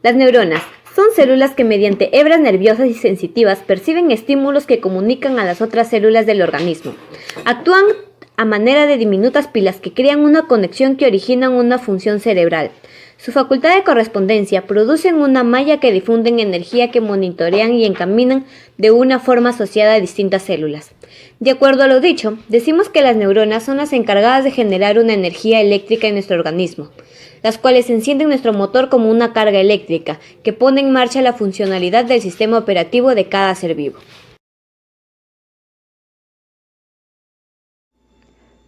Las neuronas son células que mediante hebras nerviosas y sensitivas perciben estímulos que comunican a las otras células del organismo. Actúan a manera de diminutas pilas que crean una conexión que originan una función cerebral. Su facultad de correspondencia producen una malla que difunden energía que monitorean y encaminan de una forma asociada a distintas células. De acuerdo a lo dicho, decimos que las neuronas son las encargadas de generar una energía eléctrica en nuestro organismo, las cuales encienden nuestro motor como una carga eléctrica que pone en marcha la funcionalidad del sistema operativo de cada ser vivo.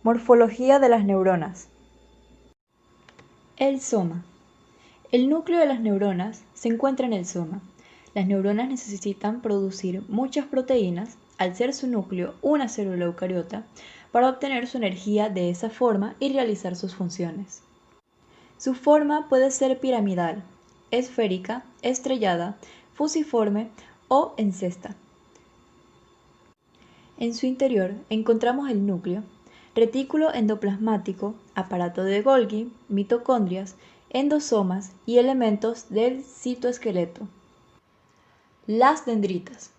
Morfología de las neuronas. El soma. El núcleo de las neuronas se encuentra en el soma. Las neuronas necesitan producir muchas proteínas, al ser su núcleo una célula eucariota, para obtener su energía de esa forma y realizar sus funciones. Su forma puede ser piramidal, esférica, estrellada, fusiforme o en cesta. En su interior encontramos el núcleo, retículo endoplasmático, aparato de Golgi, mitocondrias, endosomas y elementos del citoesqueleto. Las dendritas.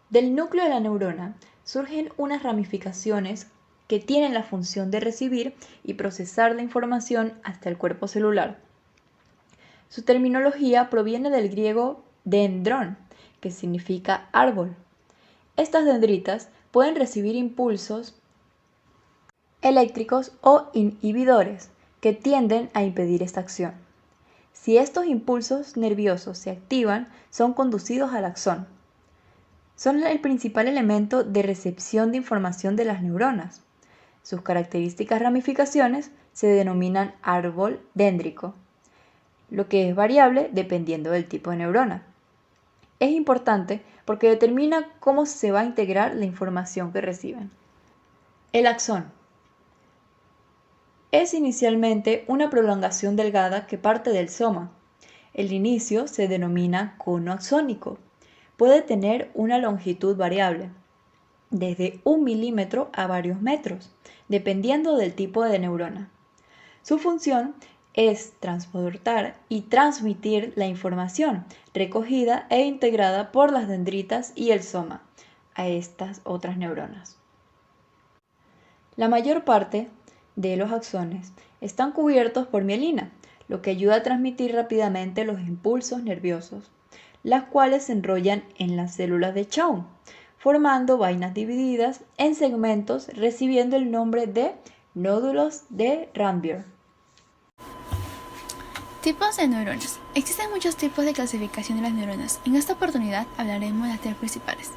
Del núcleo de la neurona surgen unas ramificaciones que tienen la función de recibir y procesar la información hasta el cuerpo celular. Su terminología proviene del griego dendrón, que significa árbol. Estas dendritas pueden recibir impulsos eléctricos o inhibidores que tienden a impedir esta acción. Si estos impulsos nerviosos se activan, son conducidos al axón. Son el principal elemento de recepción de información de las neuronas. Sus características ramificaciones se denominan árbol déndrico, lo que es variable dependiendo del tipo de neurona. Es importante porque determina cómo se va a integrar la información que reciben. El axón es inicialmente una prolongación delgada que parte del soma. El inicio se denomina cono axónico. Puede tener una longitud variable, desde 1 milímetro a varios metros, dependiendo del tipo de neurona. Su función es transportar y transmitir la información recogida e integrada por las dendritas y el soma a estas otras neuronas. La mayor parte de los axones están cubiertos por mielina, lo que ayuda a transmitir rápidamente los impulsos nerviosos, las cuales se enrollan en las células de Schwann, formando vainas divididas en segmentos recibiendo el nombre de nódulos de Ranvier. Tipos de neuronas. Existen muchos tipos de clasificación de las neuronas. En esta oportunidad hablaremos de las tres principales.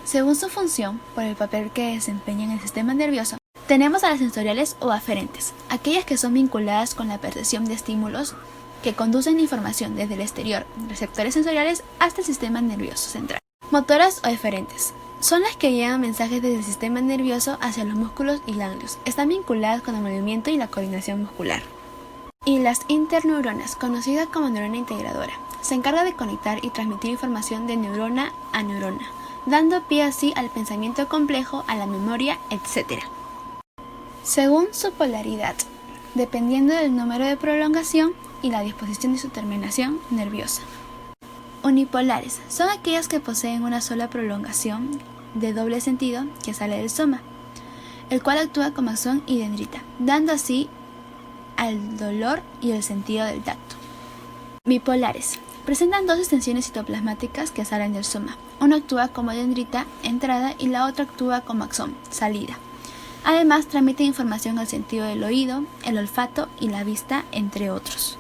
Según su función, por el papel que desempeñan en el sistema nervioso, tenemos a las sensoriales o aferentes, aquellas que son vinculadas con la percepción de estímulos que conducen información desde el exterior, receptores sensoriales, hasta el sistema nervioso central. Motoras o eferentes. Son las que llevan mensajes desde el sistema nervioso hacia los músculos y ganglios. Están vinculadas con el movimiento y la coordinación muscular. Y las interneuronas, conocida como neurona integradora, se encarga de conectar y transmitir información de neurona a neurona, dando pie así al pensamiento complejo, a la memoria, etc. Según su polaridad, dependiendo del número de prolongación y la disposición de su terminación nerviosa. Unipolares son aquellas que poseen una sola prolongación de doble sentido que sale del soma, el cual actúa como axón y dendrita, dando así al dolor y el sentido del tacto. Bipolares presentan dos extensiones citoplasmáticas que salen del soma. Una actúa como dendrita, entrada, y la otra actúa como axón, salida. Además, transmite información al sentido del oído, el olfato y la vista, entre otros.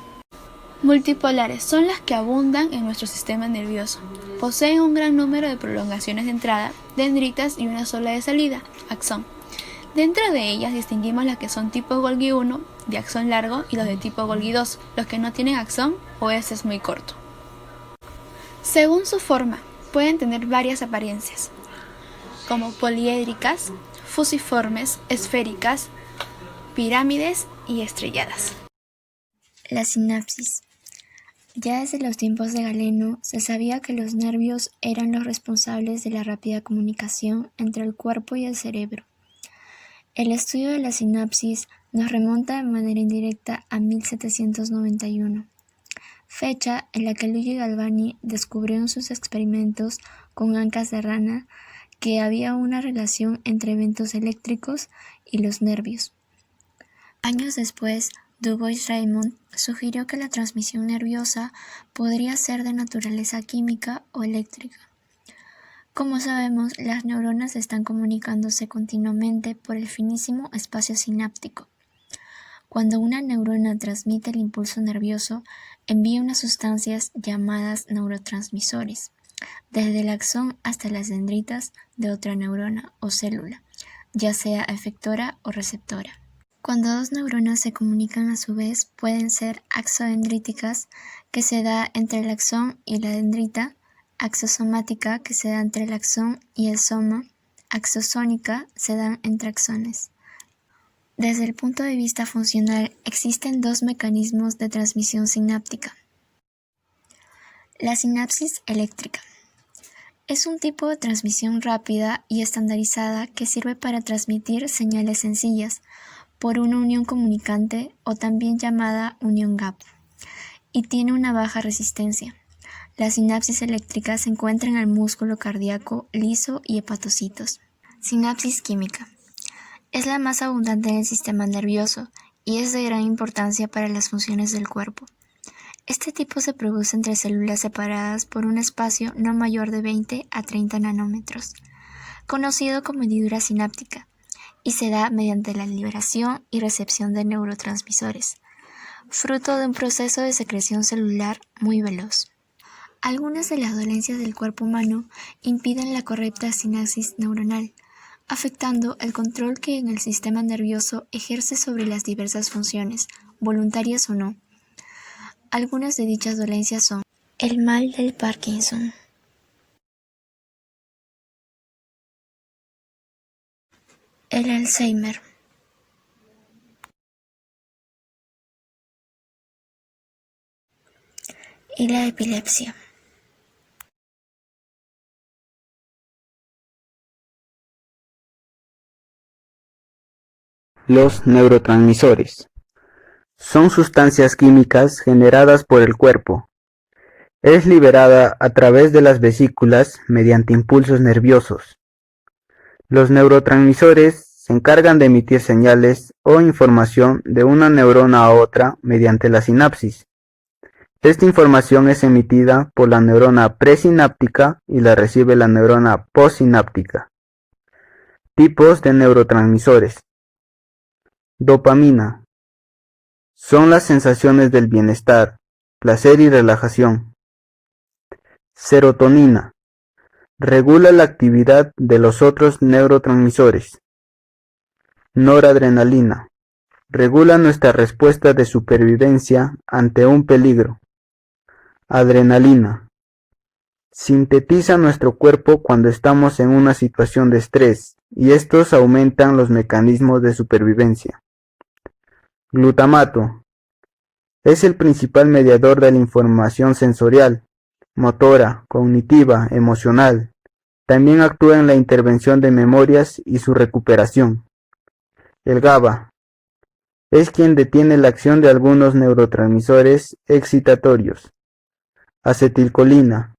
Multipolares son las que abundan en nuestro sistema nervioso. Poseen un gran número de prolongaciones de entrada, dendritas, y una sola de salida, axón. Dentro de ellas distinguimos las que son tipo Golgi 1, de axón largo, y los de tipo Golgi 2, los que no tienen axón o este es muy corto. Según su forma, pueden tener varias apariencias, como poliédricas, fusiformes, esféricas, pirámides y estrelladas. La sinapsis. Ya desde los tiempos de Galeno se sabía que los nervios eran los responsables de la rápida comunicación entre el cuerpo y el cerebro. El estudio de la sinapsis nos remonta de manera indirecta a 1791, fecha en la que Luigi Galvani descubrió en sus experimentos con ancas de rana que había una relación entre eventos eléctricos y los nervios. Años después, Du Bois-Reymond sugirió que la transmisión nerviosa podría ser de naturaleza química o eléctrica. Como sabemos, las neuronas están comunicándose continuamente por el finísimo espacio sináptico. Cuando una neurona transmite el impulso nervioso, envía unas sustancias llamadas neurotransmisores, desde el axón hasta las dendritas de otra neurona o célula, ya sea efectora o receptora. Cuando dos neuronas se comunican a su vez, pueden ser axodendríticas, que se da entre el axón y la dendrita, axosomática, que se da entre el axón y el soma, axosónica, se dan entre axones. Desde el punto de vista funcional, existen dos mecanismos de transmisión sináptica. La sinapsis eléctrica. Es un tipo de transmisión rápida y estandarizada que sirve para transmitir señales sencillas por una unión comunicante o también llamada unión gap, y tiene una baja resistencia. La sinapsis eléctrica se encuentra en el músculo cardíaco liso y hepatocitos. Sinapsis química. Es la más abundante en el sistema nervioso y es de gran importancia para las funciones del cuerpo. Este tipo se produce entre células separadas por un espacio no mayor de 20 a 30 nanómetros, conocido como hendidura sináptica, y se da mediante la liberación y recepción de neurotransmisores, fruto de un proceso de secreción celular muy veloz. Algunas de las dolencias del cuerpo humano impiden la correcta sinapsis neuronal, afectando el control que en el sistema nervioso ejerce sobre las diversas funciones, voluntarias o no. Algunas de dichas dolencias son el mal del Parkinson, el Alzheimer, y la epilepsia. Los neurotransmisores son sustancias químicas generadas por el cuerpo. Es liberada a través de las vesículas mediante impulsos nerviosos. Los neurotransmisores se encargan de emitir señales o información de una neurona a otra mediante la sinapsis. Esta información es emitida por la neurona presináptica y la recibe la neurona postsináptica. Tipos de neurotransmisores. Dopamina. Son las sensaciones del bienestar, placer y relajación. Serotonina. Regula la actividad de los otros neurotransmisores. Noradrenalina. Regula nuestra respuesta de supervivencia ante un peligro. Adrenalina. Sintetiza nuestro cuerpo cuando estamos en una situación de estrés y estos aumentan los mecanismos de supervivencia. Glutamato. Es el principal mediador de la información sensorial, motora, cognitiva, emocional. También actúa en la intervención de memorias y su recuperación. El GABA. Es quien detiene la acción de algunos neurotransmisores excitatorios. Acetilcolina.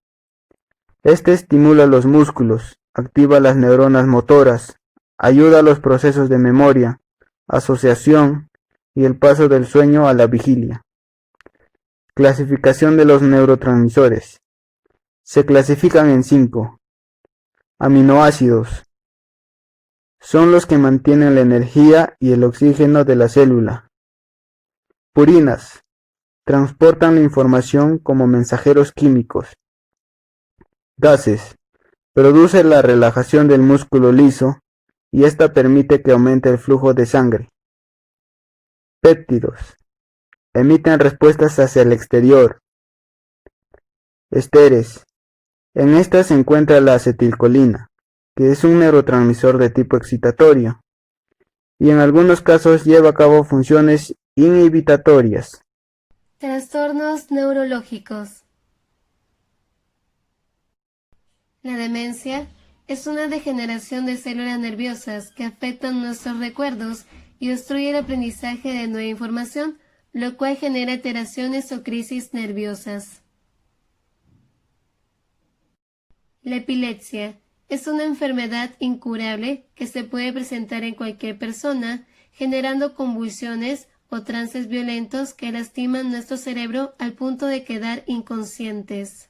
Este estimula los músculos, activa las neuronas motoras, ayuda a los procesos de memoria, asociación y el paso del sueño a la vigilia. Clasificación de los neurotransmisores. Se clasifican en 5. Aminoácidos. Son los que mantienen la energía y el oxígeno de la célula. Purinas. Transportan la información como mensajeros químicos. Gases. Produce la relajación del músculo liso y esta permite que aumente el flujo de sangre. Péptidos. Emiten respuestas hacia el exterior. Esteres. En esta se encuentra la acetilcolina, que es un neurotransmisor de tipo excitatorio, y en algunos casos lleva a cabo funciones inhibitatorias. Trastornos neurológicos. La demencia es una degeneración de células nerviosas que afectan nuestros recuerdos y destruye el aprendizaje de nueva información, lo cual genera alteraciones o crisis nerviosas. La epilepsia es una enfermedad incurable que se puede presentar en cualquier persona, generando convulsiones o trances violentos que lastiman nuestro cerebro al punto de quedar inconscientes.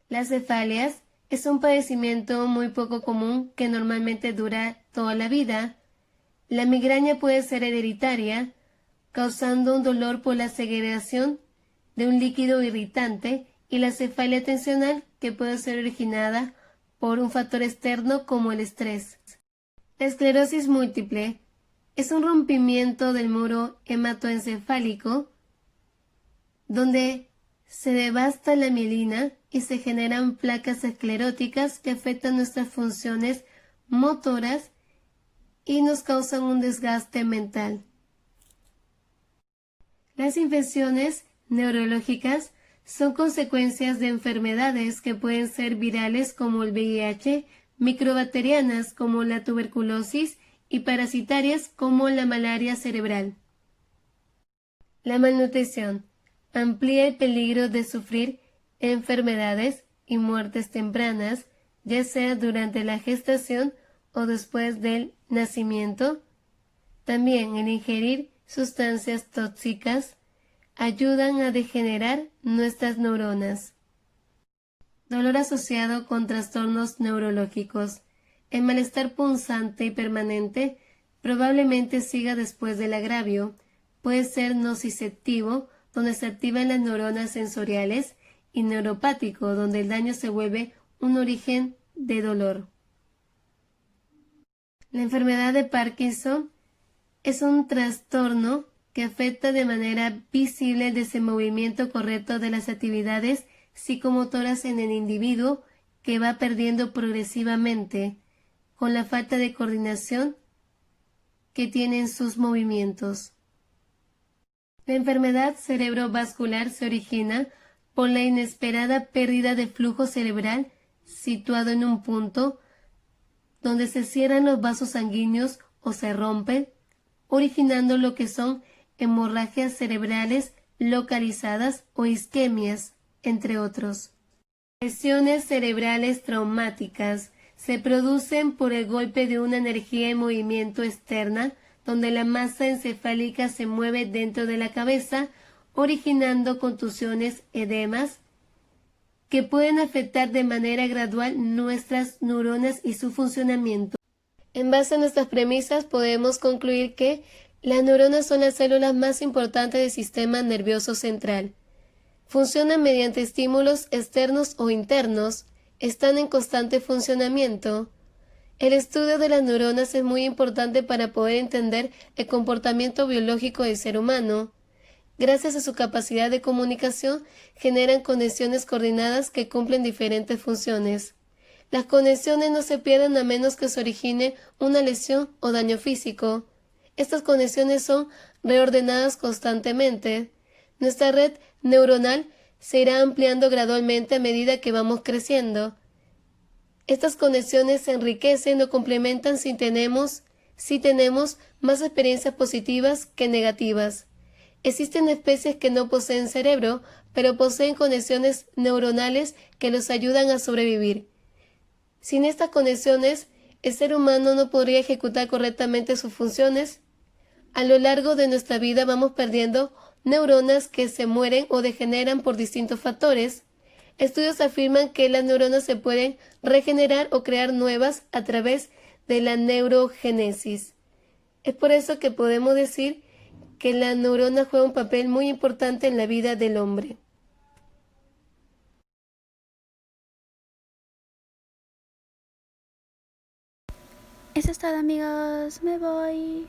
Las cefalias es un padecimiento muy poco común que normalmente dura toda la vida. La migraña puede ser hereditaria, causando un dolor por la segregación de un líquido irritante, y la cefalia tensional, que puede ser originada por un factor externo como el estrés. La esclerosis múltiple es un rompimiento del muro hematoencefálico donde se devasta la mielina y se generan placas escleróticas que afectan nuestras funciones motoras y nos causan un desgaste mental. Las infecciones neurológicas son consecuencias de enfermedades que pueden ser virales como el VIH, microbacterianas como la tuberculosis y parasitarias como la malaria cerebral. La malnutrición amplía el peligro de sufrir enfermedades y muertes tempranas, ya sea durante la gestación o después del nacimiento. También el ingerir sustancias tóxicas ayudan a degenerar nuestras neuronas. Dolor asociado con trastornos neurológicos. El malestar punzante y permanente probablemente siga después del agravio. Puede ser nociceptivo, donde se activan las neuronas sensoriales, y neuropático, donde el daño se vuelve un origen de dolor. La enfermedad de Parkinson es un trastorno que afecta de manera visible el desenvolvimiento correcto de las actividades psicomotoras en el individuo, que va perdiendo progresivamente con la falta de coordinación que tienen sus movimientos. La enfermedad cerebrovascular se origina por la inesperada pérdida de flujo cerebral situado en un punto donde se cierran los vasos sanguíneos o se rompen, originando lo que son hemorragias cerebrales localizadas o isquemias, entre otros. Lesiones cerebrales traumáticas se producen por el golpe de una energía en movimiento externa, donde la masa encefálica se mueve dentro de la cabeza, originando contusiones, edemas, que pueden afectar de manera gradual nuestras neuronas y su funcionamiento. En base a nuestras premisas podemos concluir que las neuronas son las células más importantes del sistema nervioso central. Funcionan mediante estímulos externos o internos, están en constante funcionamiento. El estudio de las neuronas es muy importante para poder entender el comportamiento biológico del ser humano. Gracias a su capacidad de comunicación, generan conexiones coordinadas que cumplen diferentes funciones. Las conexiones no se pierden a menos que se origine una lesión o daño físico. Estas conexiones son reordenadas constantemente. Nuestra red neuronal se irá ampliando gradualmente a medida que vamos creciendo. Estas conexiones se enriquecen o complementan si tenemos más experiencias positivas que negativas. Existen especies que no poseen cerebro, pero poseen conexiones neuronales que los ayudan a sobrevivir. Sin estas conexiones, el ser humano no podría ejecutar correctamente sus funciones. A lo largo de nuestra vida vamos perdiendo neuronas que se mueren o degeneran por distintos factores. Estudios afirman que las neuronas se pueden regenerar o crear nuevas a través de la neurogénesis. Es por eso que podemos decir que la neurona juega un papel muy importante en la vida del hombre. Eso es todo, amigos. Me voy.